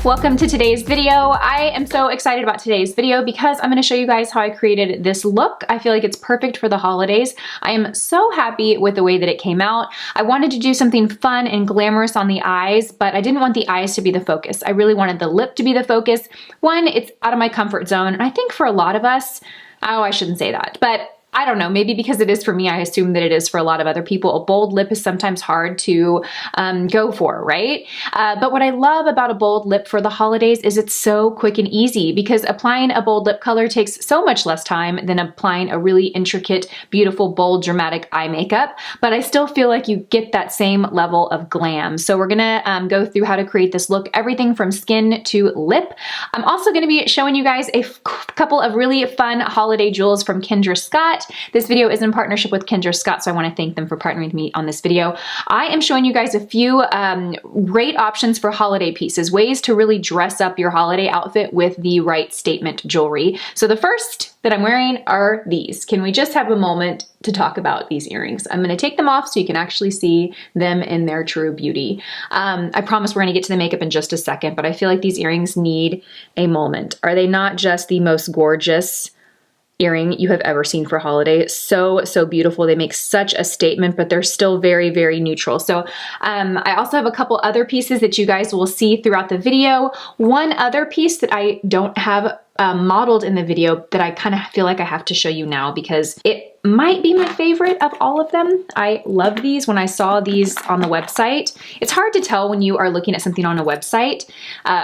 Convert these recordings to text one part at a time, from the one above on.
Welcome to today's video. I am so excited about today's video because I'm going to show you guys how I created this look. I feel like it's perfect for the holidays. I am so happy with the way that it came out. I wanted to do something fun and glamorous on the eyes, but I didn't want the eyes to be the focus. I really wanted the lip to be the focus. One, it's out of my comfort zone, and I think for a lot of us, oh, I shouldn't say that, but I don't know, maybe because it is for me, I assume that it is for a lot of other people. A bold lip is sometimes hard to go for, right? But what I love about a bold lip for the holidays is it's so quick and easy because applying a bold lip color takes so much less time than applying a really intricate, beautiful, bold, dramatic eye makeup. But I still feel like you get that same level of glam. So we're gonna go through how to create this look, everything from skin to lip. I'm also gonna be showing you guys a couple of really fun holiday jewels from Kendra Scott. This video is in partnership with Kendra Scott, so I want to thank them for partnering with me on this video. I am showing you guys a few great options for holiday pieces, ways to really dress up your holiday outfit with the right statement jewelry. So the first that I'm wearing are these. Can we just have a moment to talk about these earrings? I'm going to take them off so you can actually see them in their true beauty. I promise we're going to get to the makeup in just a second, but I feel like these earrings need a moment. Are they not just the most gorgeous earring you have ever seen for holiday? So beautiful. They make such a statement, but they're still very, very neutral. So I also have a couple other pieces that you guys will see throughout the video. One other piece that I don't have modeled in the video that I kind of feel like I have to show you now because it might be my favorite of all of them. I love these. When I saw these on the website, it's hard to tell when you are looking at something on a website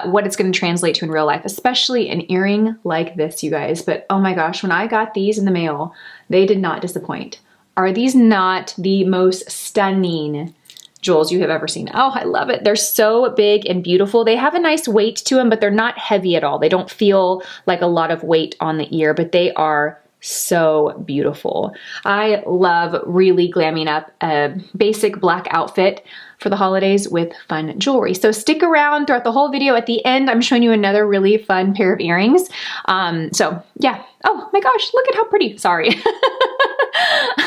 what it's going to translate to in real life, especially an earring like this, you guys. But oh my gosh, when I got these in the mail, they did not disappoint. Are these not the most stunning jewels you have ever seen? Oh, I love it. They're so big and beautiful. They have a nice weight to them, but they're not heavy at all. They don't feel like a lot of weight on the ear, but they are so beautiful. I love really glamming up a basic black outfit for the holidays with fun jewelry. So stick around throughout the whole video. At the end, I'm showing you another really fun pair of earrings. So yeah. Oh my gosh, look at how pretty. Sorry.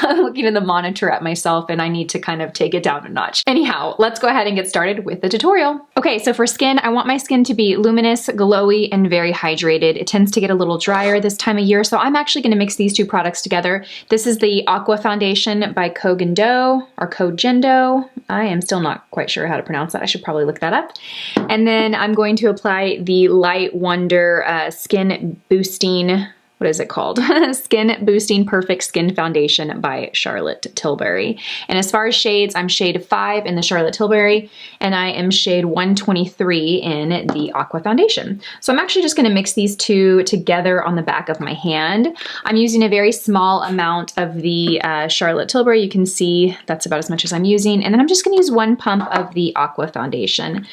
I'm looking in the monitor at myself and I need to kind of take it down a notch. Anyhow, let's go ahead and get started with the tutorial. Okay, so for skin, I want my skin to be luminous, glowy, and very hydrated. It tends to get a little drier this time of year, so I'm actually gonna mix these two products together. This is the Aqua Foundation by Kogendo, or Kogendo. I am still not quite sure how to pronounce that. I should probably look that up. And then I'm going to apply the Light Wonder Skin Boosting, what is it called? Skin Boosting Perfect Skin Foundation by Charlotte Tilbury. And as far as shades, I'm shade 5 in the Charlotte Tilbury, and I am shade 123 in the Aqua Foundation. So I'm actually just gonna mix these two together on the back of my hand. I'm using a very small amount of the Charlotte Tilbury. You can see that's about as much as I'm using. And then I'm just gonna use 1 pump of the Aqua Foundation.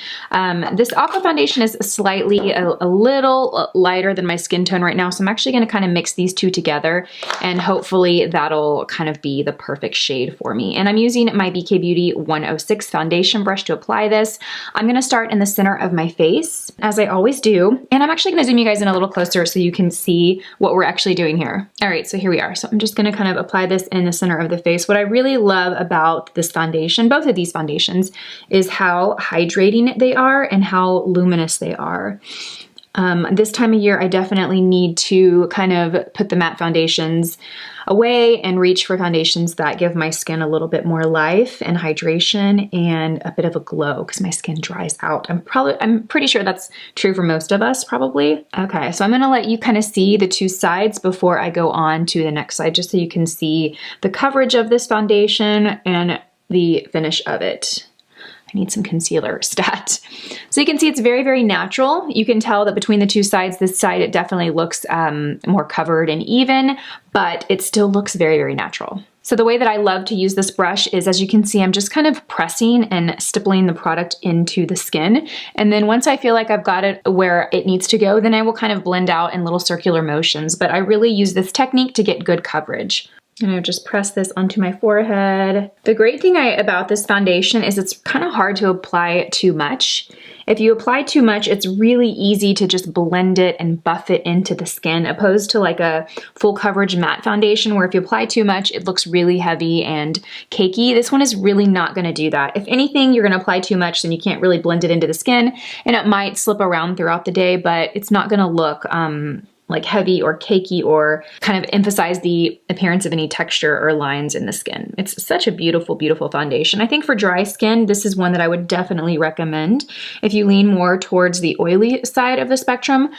This Aqua Foundation is slightly a little lighter than my skin tone right now, so I'm actually gonna kind of mix these two together and hopefully that'll kind of be the perfect shade for me. And I'm using my BK Beauty 106 foundation brush to apply this. I'm going to start in the center of my face, as I always do. And I'm actually going to zoom you guys in a little closer so you can see what we're actually doing here. All right, so here we are. So I'm just going to kind of apply this in the center of the face. What I really love about this foundation, both of these foundations, is how hydrating they are and how luminous they are. This time of year, I definitely need to kind of put the matte foundations away and reach for foundations that give my skin a little bit more life and hydration and a bit of a glow because my skin dries out. I'm pretty sure that's true for most of us probably. Okay, so I'm gonna let you kind of see the two sides before I go on to the next side, just so you can see the coverage of this foundation and the finish of it. I need some concealer stat. So you can see it's very, very natural. You can tell that between the two sides, this side, it definitely looks more covered and even, but it still looks very, very natural. So the way that I love to use this brush is, as you can see, I'm just kind of pressing and stippling the product into the skin. And then once I feel like I've got it where it needs to go, then I will kind of blend out in little circular motions. But I really use this technique to get good coverage. And I just press this onto my forehead. The great thing about this foundation is it's kind of hard to apply too much. If you apply too much, it's really easy to just blend it and buff it into the skin, opposed to like a full coverage matte foundation where if you apply too much, it looks really heavy and cakey. This one is really not gonna do that. If anything, you're gonna apply too much, then you can't really blend it into the skin, and it might slip around throughout the day, but it's not gonna look like heavy or cakey or kind of emphasize the appearance of any texture or lines in the skin. It's such a beautiful, beautiful foundation. I think for dry skin, this is one that I would definitely recommend. If you lean more towards the oily side of the spectrum,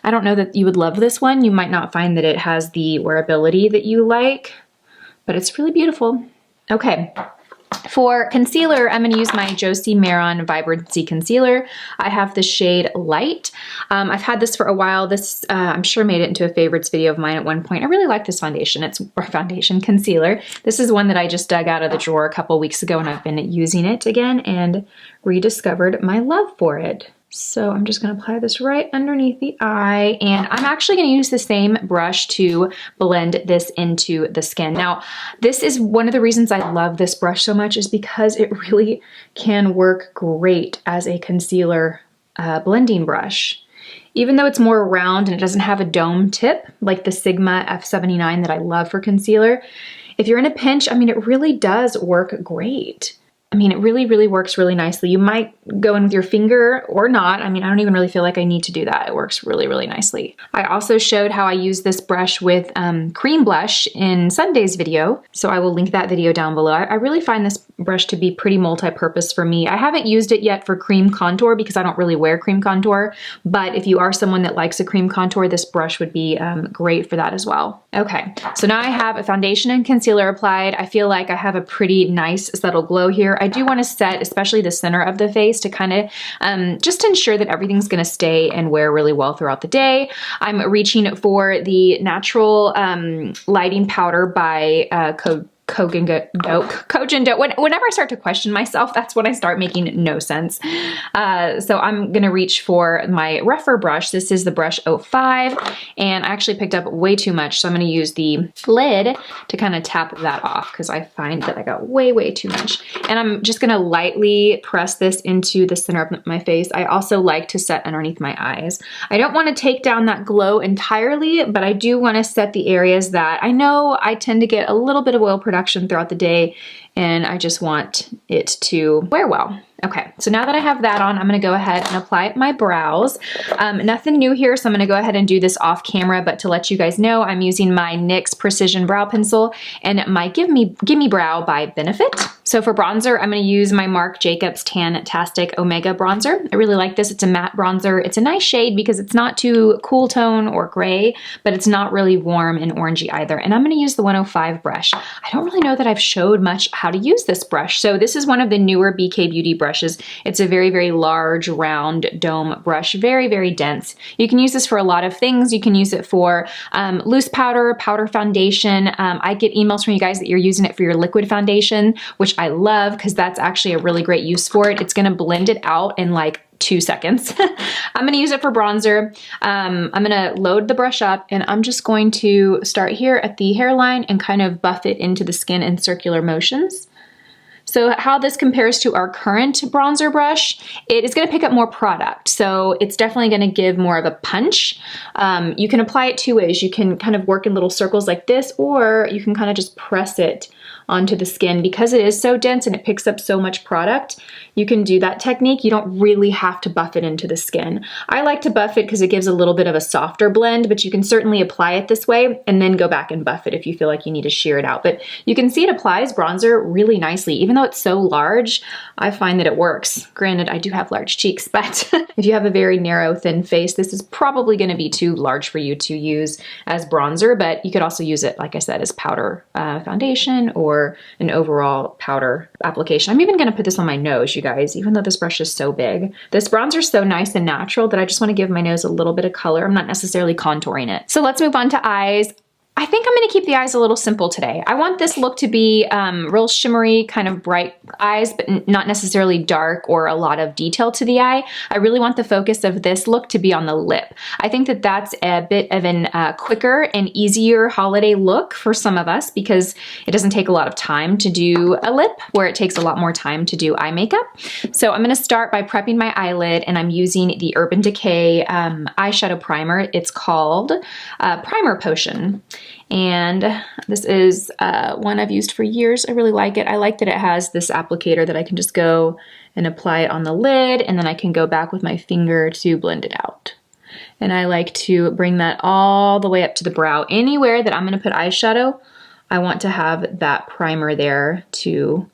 I don't know that you would love this one. You might not find that it has the wearability that you like, but it's really beautiful. Okay. For concealer, I'm going to use my Josie Maron Vibrancy Concealer. I have the shade Light. I've had this for a while. This, I'm sure, made it into a favorites video of mine at one point. I really like this foundation. It's our foundation concealer. This is one that I just dug out of the drawer a couple weeks ago, and I've been using it again and rediscovered my love for it. So I'm just going to apply this right underneath the eye, and I'm actually going to use the same brush to blend this into the skin. Now, this is one of the reasons I love this brush so much, is because it really can work great as a concealer blending brush. Even though it's more round and it doesn't have a dome tip like the Sigma F79 that I love for concealer, if you're in a pinch, I mean, it really does work great. I mean, it really, really works really nicely. You might go in with your finger or not. I mean, I don't even really feel like I need to do that. It works really, really nicely. I also showed how I use this brush with cream blush in Sunday's video, so I will link that video down below. I really find this brush to be pretty multi-purpose for me. I haven't used it yet for cream contour because I don't really wear cream contour, but if you are someone that likes a cream contour, this brush would be great for that as well. Okay, so now I have a foundation and concealer applied. I feel like I have a pretty nice subtle glow here. I do want to set especially the center of the face to kind of just ensure that everything's going to stay and wear really well throughout the day. I'm reaching for the natural lighting powder by Kojin Dough. Whenever I start to question myself, that's when I start making no sense. So I'm gonna reach for my Rephr brush. This is the brush 05, and I actually picked up way too much, so I'm gonna use the lid to kind of tap that off because I find that I got way, way too much. And I'm just gonna lightly press this into the center of my face. I also like to set underneath my eyes. I don't want to take down that glow entirely, but I do want to set the areas that I know I tend to get a little bit of oil production throughout the day, and I just want it to wear well. Okay, so now that I have that on, I'm gonna go ahead and apply my brows. Nothing new here, so I'm gonna go ahead and do this off camera, but to let you guys know, I'm using my NYX Precision Brow Pencil and my Gimme Brow by Benefit. So for bronzer, I'm gonna use my Marc Jacobs Tan-tastic Omega bronzer. I really like this. It's a matte bronzer. It's a nice shade because it's not too cool tone or gray, but it's not really warm and orangey either. And I'm gonna use the 105 brush. I don't really know that I've showed much how to use this brush. So this is one of the newer BK Beauty brushes. It's a very, very large, round dome brush, very, very dense. You can use this for a lot of things. You can use it for loose powder, powder foundation. I get emails from you guys that you're using it for your liquid foundation, which I love because that's actually a really great use for it. It's gonna blend it out in like 2 seconds. I'm gonna use it for bronzer. I'm gonna load the brush up, and I'm just going to start here at the hairline and kind of buff it into the skin in circular motions. So how this compares to our current bronzer brush, it is going to pick up more product. So it's definitely going to give more of a punch. You can apply it 2 ways. You can kind of work in little circles like this, or you can kind of just press it onto the skin. Because it is so dense and it picks up so much product, you can do that technique. You don't really have to buff it into the skin. I like to buff it because it gives a little bit of a softer blend, but you can certainly apply it this way and then go back and buff it if you feel like you need to shear it out. But you can see it applies bronzer really nicely. Even though it's so large, I find that it works. Granted, I do have large cheeks, but if you have a very narrow, thin face, this is probably going to be too large for you to use as bronzer, but you could also use it, like I said, as powder foundation or an overall powder application. I'm even going to put this on my nose, you guys, even though this brush is so big. This bronzer is so nice and natural that I just want to give my nose a little bit of color. I'm not necessarily contouring it. So let's move on to eyes. I think I'm gonna keep the eyes a little simple today. I want this look to be real shimmery, kind of bright eyes, but not necessarily dark or a lot of detail to the eye. I really want the focus of this look to be on the lip. I think that that's a bit of an quicker and easier holiday look for some of us because it doesn't take a lot of time to do a lip, where it takes a lot more time to do eye makeup. So I'm gonna start by prepping my eyelid, and I'm using the Urban Decay eyeshadow primer. It's called Primer Potion. And this is one I've used for years. I really like it. I like that it has this applicator that I can just go and apply it on the lid, and then I can go back with my finger to blend it out. And I like to bring that all the way up to the brow. Anywhere that I'm gonna put eyeshadow, I want to have that primer there to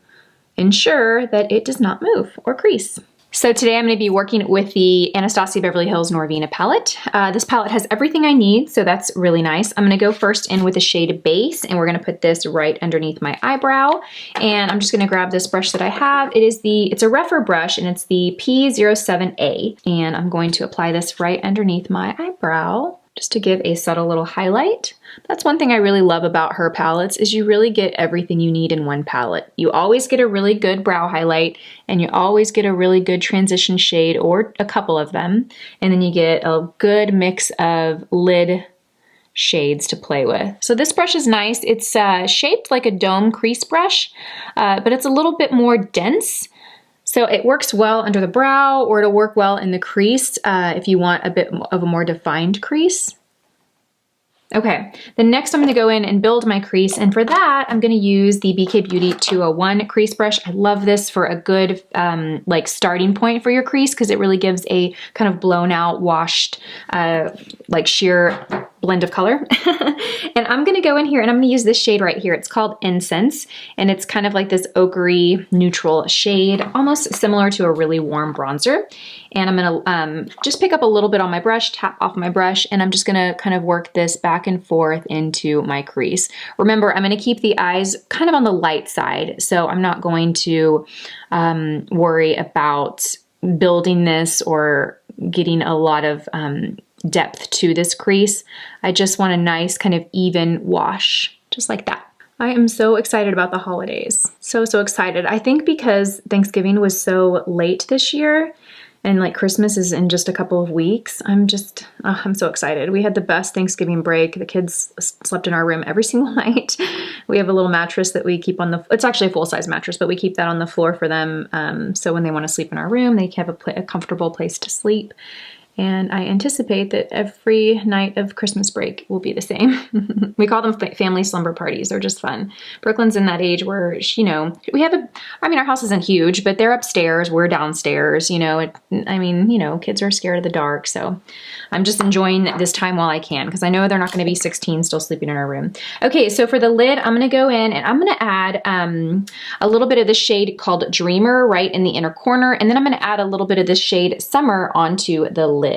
ensure that it does not move or crease. So today I'm going to be working with the Anastasia Beverly Hills Norvina palette. This palette has everything I need, so that's really nice. I'm going to go first in with the shade Base, and we're going to put this right underneath my eyebrow. And I'm just going to grab this brush that I have. It's a Rephr brush, and it's the P07A. And I'm going to apply this right underneath my eyebrow, just to give a subtle little highlight. That's one thing I really love about her palettes is you really get everything you need in one palette. You always get a really good brow highlight, and you always get a really good transition shade or a couple of them. And then you get a good mix of lid shades to play with. So this brush is nice. It's shaped like a dome crease brush, but it's a little bit more dense. So it works well under the brow, or it'll work well in the crease if you want a bit of a more defined crease. Okay, then next I'm going to go in and build my crease, and for that I'm going to use the BK Beauty 201 crease brush. I love this for a good like starting point for your crease because it really gives a kind of blown out, washed, like sheer blend of color. And I'm gonna go in here and I'm gonna use this shade right here. It's called Incense, and it's kind of like this ochre neutral shade, almost similar to a really warm bronzer. And I'm gonna just pick up a little bit on my brush, tap off my brush, and I'm just gonna kind of work this back and forth into my crease. Remember, I'm gonna keep the eyes kind of on the light side, so I'm not going to worry about building this or getting a lot of depth to this crease. I just want a nice kind of even wash, just like that. I am so excited about the holidays. So excited. I think because Thanksgiving was so late this year and like Christmas is in just a couple of weeks, I'm so excited. We had the best Thanksgiving break. The kids slept in our room every single night. We have a little mattress that we keep on it's actually a full-size mattress, but we keep that on the floor for them. So when they want to sleep in our room, they have a comfortable place to sleep. And I anticipate that every night of Christmas break will be the same. We call them family slumber parties. They're just fun. Brooklyn's in that age where, you know, our house isn't huge, but they're upstairs, we're downstairs, you know. Kids are scared of the dark. So I'm just enjoying this time while I can, because I know they're not going to be 16 still sleeping in our room. Okay, so for the lid, I'm going to go in and I'm going to add a little bit of this shade called Dreamer right in the inner corner. And then I'm going to add a little bit of this shade Summer onto the lid.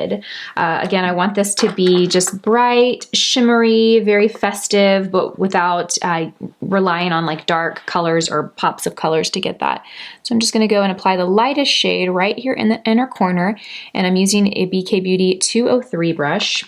Again, I want this to be just bright, shimmery, very festive, but without relying on like dark colors or pops of colors to get that. So I'm just going to go and apply the lightest shade right here in the inner corner, and I'm using a BK Beauty 203 brush.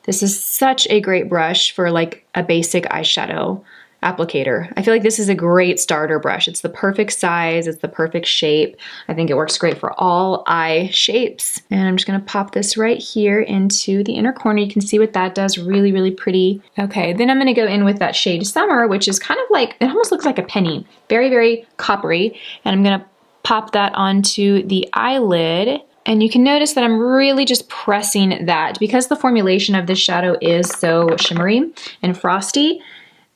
This is such a great brush for like a basic eyeshadow applicator. I feel like this is a great starter brush. It's the perfect size, it's the perfect shape. I think it works great for all eye shapes. And I'm just gonna pop this right here into the inner corner. You can see what that does, really, really pretty. Okay, then I'm gonna go in with that shade Summer, which is kind of like, it almost looks like a penny. Very, very coppery. And I'm gonna pop that onto the eyelid. And you can notice that I'm really just pressing that because the formulation of this shadow is so shimmery and frosty.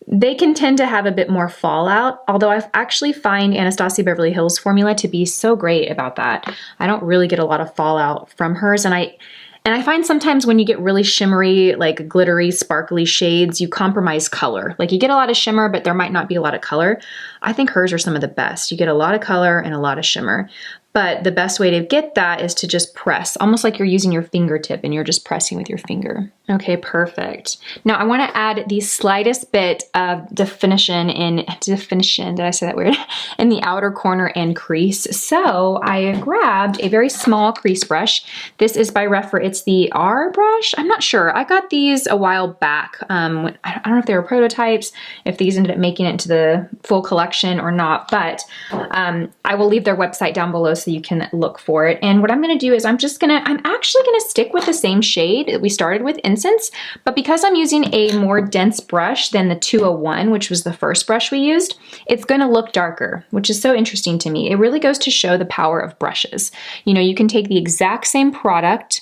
They can tend to have a bit more fallout, although I actually find Anastasia Beverly Hills formula to be so great about that. I don't really get a lot of fallout from hers, and I find sometimes when you get really shimmery, like glittery, sparkly shades, you compromise color. Like you get a lot of shimmer, but there might not be a lot of color. I think hers are some of the best. You get a lot of color and a lot of shimmer. but the best way to get that is to just press, almost like you're using your fingertip and you're just pressing with your finger. Okay, perfect. Now I want to add the slightest bit of definition, did I say that weird? In the outer corner and crease. So I grabbed a very small crease brush. This is by Rephr. It's the R brush. I'm not sure. I got these a while back. I don't know if they were prototypes, if these ended up making it into the full collection or not, but I will leave their website down below so you can look for it. And what I'm going to do is I'm actually going to stick with the same shade that we started with, Incense, but because I'm using a more dense brush than the 201, which was the first brush we used, it's going to look darker, which is so interesting to me. It really goes to show the power of brushes. You know, you can take the exact same product,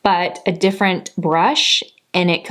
but a different brush, and it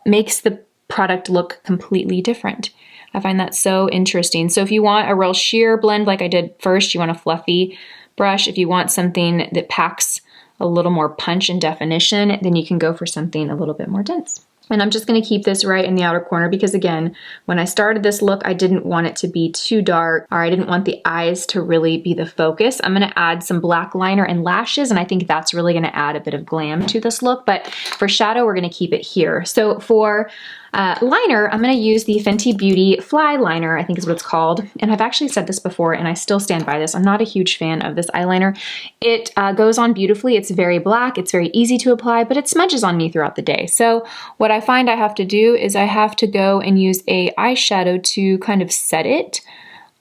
makes the product look completely different. I find that so interesting. So if you want a real sheer blend like I did first, you want a fluffy brush. If you want something that packs a little more punch and definition, then you can go for something a little bit more dense. And I'm just going to keep this right in the outer corner because, again, when I started this look, I didn't want it to be too dark, or I didn't want the eyes to really be the focus. I'm going to add some black liner and lashes, and I think that's really going to add a bit of glam to this look. But for shadow, we're going to keep it here. So for liner, I'm going to use the Fenty Beauty Fly Liner, I think is what it's called. And I've actually said this before, and I still stand by this. I'm not a huge fan of this eyeliner. It goes on beautifully. It's very black. It's very easy to apply, but it smudges on me throughout the day. So what I find I have to do is I have to go and use a eyeshadow to kind of set it,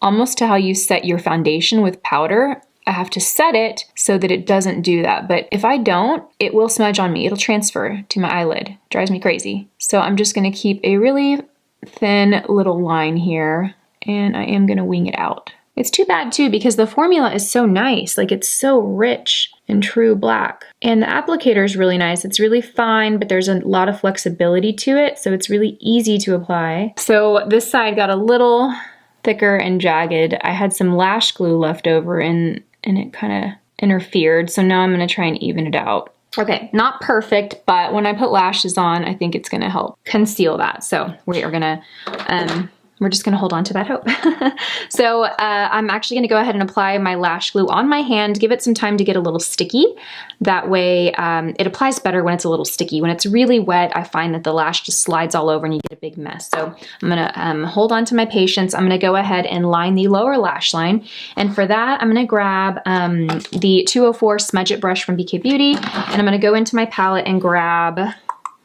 almost to how you set your foundation with powder. I have to set it so that it doesn't do that. But if I don't, it will smudge on me. It'll transfer to my eyelid. It drives me crazy. So I'm just going to keep a really thin little line here, and I am going to wing it out. It's too bad too because the formula is so nice. Like, it's so rich and true black. And the applicator is really nice. It's really fine, but there's a lot of flexibility to it, so it's really easy to apply. So this side got a little thicker and jagged. I had some lash glue left over and it kind of interfered. So now I'm going to try and even it out. Okay, not perfect, but when I put lashes on, I think it's going to help conceal that. So we are going to, we're just going to hold on to that hope. So I'm actually going to go ahead and apply my lash glue on my hand, give it some time to get a little sticky. That way it applies better when it's a little sticky. When it's really wet, I find that the lash just slides all over and you get a big mess. So I'm going to hold on to my patience. I'm going to go ahead and line the lower lash line. And for that, I'm going to grab the 204 Smudge It brush from BK Beauty. And I'm going to go into my palette and grab...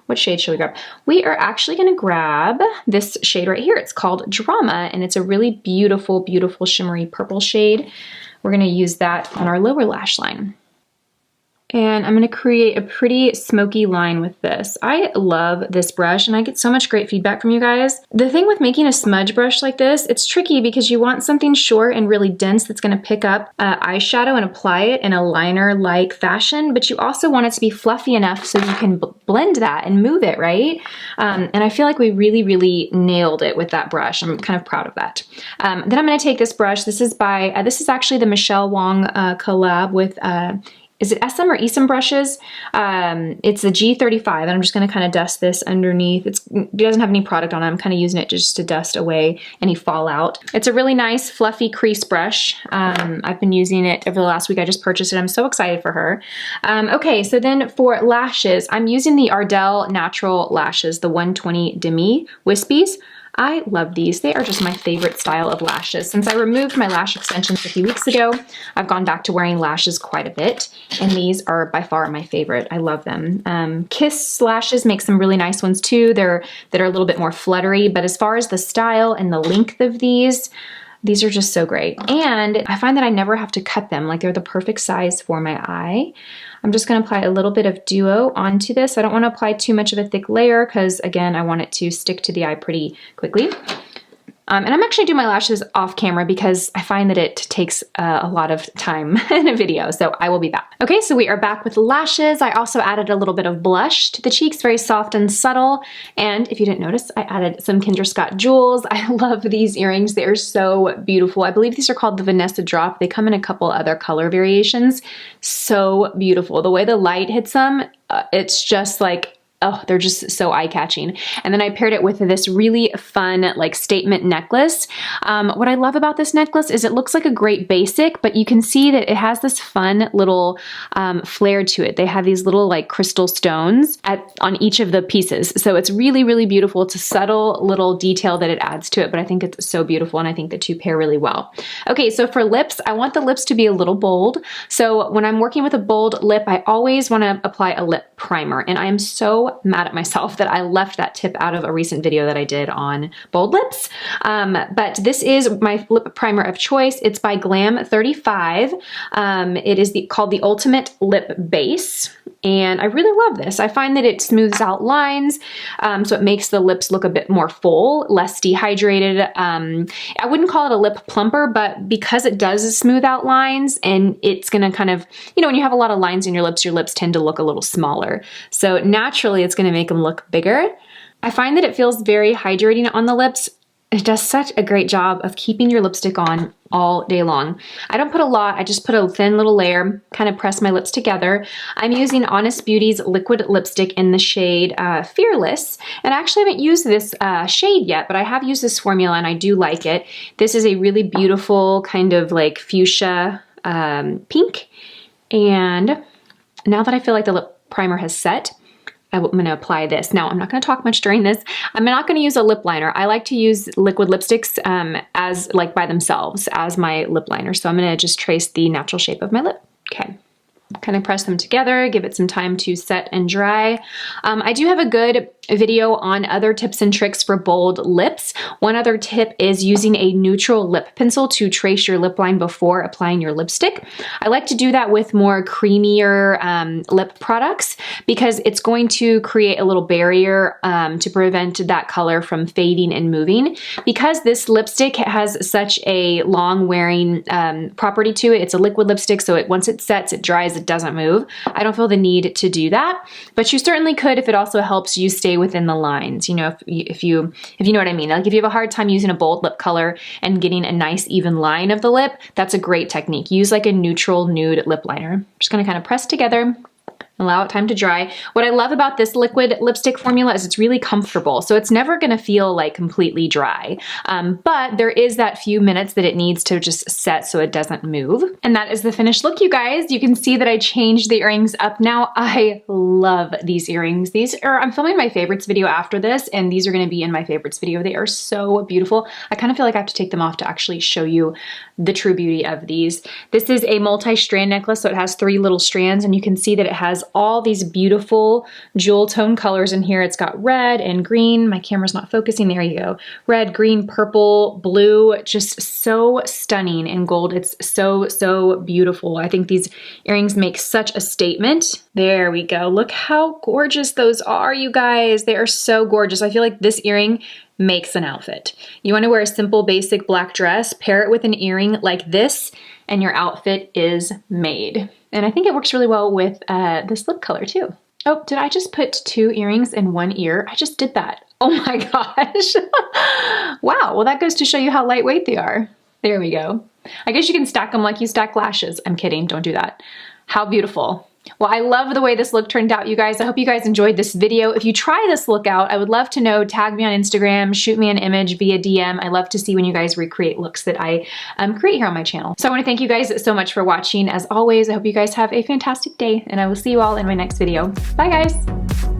What shade should we grab? We are actually going to grab this shade right here. It's called Drama, and it's a really beautiful, beautiful shimmery purple shade. We're going to use that on our lower lash line. And I'm going to create a pretty smoky line with this. I love this brush, and I get so much great feedback from you guys. The thing with making a smudge brush like this, it's tricky because you want something short and really dense that's going to pick up eyeshadow and apply it in a liner-like fashion, but you also want it to be fluffy enough so you can blend that and move it, right? And I feel like we really, really nailed it with that brush. I'm kind of proud of that. Then I'm going to take this brush. This is by, this is actually the Michele Wang collab with is it Esum or Esum brushes? It's the G35, and I'm just going to kind of dust this underneath. It doesn't have any product on it. I'm kind of using it just to dust away any fallout. It's a really nice fluffy crease brush. I've been using it over the last week. I just purchased it. I'm so excited for her. Okay, so then for lashes, I'm using the Ardell Natural Lashes, the 120 Demi Wispies. I love these. They are just my favorite style of lashes. Since I removed my lash extensions a few weeks ago, I've gone back to wearing lashes quite a bit, and these are by far my favorite. I love them. Kiss lashes make some really nice ones too. That are a little bit more fluttery, but as far as the style and the length of these are just so great. And I find that I never have to cut them. Like, they're the perfect size for my eye. I'm just going to apply a little bit of duo onto this. I don't want to apply too much of a thick layer because, again, I want it to stick to the eye pretty quickly. And I'm actually doing my lashes off camera because I find that it takes a lot of time in a video, so I will be back. Okay, so we are back with lashes. I also added a little bit of blush to the cheeks, very soft and subtle. And if you didn't notice, I added some Kendra Scott jewels. I love these earrings. They are so beautiful. I believe these are called the Vanessa Drop. They come in a couple other color variations. So beautiful. The way the light hits them, it's just like oh, they're just so eye-catching. And then I paired it with this really fun like statement necklace. What I love about this necklace is it looks like a great basic, but you can see that it has this fun little flair to it. They have these little like crystal stones on each of the pieces. So it's really, really beautiful. It's a subtle little detail that it adds to it, but I think it's so beautiful and I think the two pair really well. Okay, so for lips, I want the lips to be a little bold. So when I'm working with a bold lip, I always want to apply a lip primer, and I am so mad at myself that I left that tip out of a recent video that I did on bold lips. But this is my lip primer of choice. It's by Glam 35. It is called the Ultimate Lip Base, and I really love this. I find that it smooths out lines, so it makes the lips look a bit more full, less dehydrated. I wouldn't call it a lip plumper, but because it does smooth out lines, and it's gonna kind of, you know, when you have a lot of lines in your lips tend to look a little smaller. So naturally, it's gonna make them look bigger. I find that it feels very hydrating on the lips. It does such a great job of keeping your lipstick on all day long. I don't put a lot, I just put a thin little layer, kind of press my lips together. I'm using Honest Beauty's liquid lipstick in the shade Fearless, and I actually haven't used this shade yet, but I have used this formula and I do like it. This is a really beautiful kind of like fuchsia pink, and now that I feel like the lip primer has set, I'm gonna apply this. Now, I'm not gonna talk much during this. I'm not gonna use a lip liner. I like to use liquid lipsticks as like by themselves as my lip liner. So I'm gonna just trace the natural shape of my lip. Okay. Kind of press them together, give it some time to set and dry. I do have a good video on other tips and tricks for bold lips. One other tip is using a neutral lip pencil to trace your lip line before applying your lipstick. I like to do that with more creamier lip products because it's going to create a little barrier to prevent that color from fading and moving. Because this lipstick has such a long wearing property to it, it's a liquid lipstick, so once it sets, it dries, it doesn't move. I don't feel the need to do that, but you certainly could if it also helps you stay within the lines. You know, if you know what I mean. Like if you have a hard time using a bold lip color and getting a nice even line of the lip, that's a great technique. Use like a neutral nude lip liner. Just gonna kind of press together, allow it time to dry. What I love about this liquid lipstick formula is it's really comfortable. So it's never gonna feel like completely dry. But there is that few minutes that it needs to just set so it doesn't move. And that is the finished look, you guys. You can see that I changed the earrings up now. I love these earrings. I'm filming my favorites video after this, and these are gonna be in my favorites video. They are so beautiful. I kind of feel like I have to take them off to actually show you the true beauty of these. This is a multi-strand necklace, so it has 3 little strands, and you can see that it has all these beautiful jewel tone colors in here. It's got red and green. My camera's not focusing. There you go. Red, green, purple, blue, just so stunning in gold. It's so, so beautiful. I think these earrings make such a statement. There we go. Look how gorgeous those are, you guys. They are so gorgeous. I feel like this earring makes an outfit. You want to wear a simple, basic black dress, pair it with an earring like this, and your outfit is made. And I think it works really well with this lip color too. Oh, did I just put 2 earrings in one ear? I just did that. Oh my gosh. Wow, well that goes to show you how lightweight they are. There we go. I guess you can stack them like you stack lashes. I'm kidding, don't do that. How beautiful. Well, I love the way this look turned out, you guys. I hope you guys enjoyed this video. If you try this look out, I would love to know. Tag me on Instagram, shoot me an image via DM. I love to see when you guys recreate looks that I create here on my channel. So I want to thank you guys so much for watching. As always, I hope you guys have a fantastic day, and I will see you all in my next video. Bye, guys.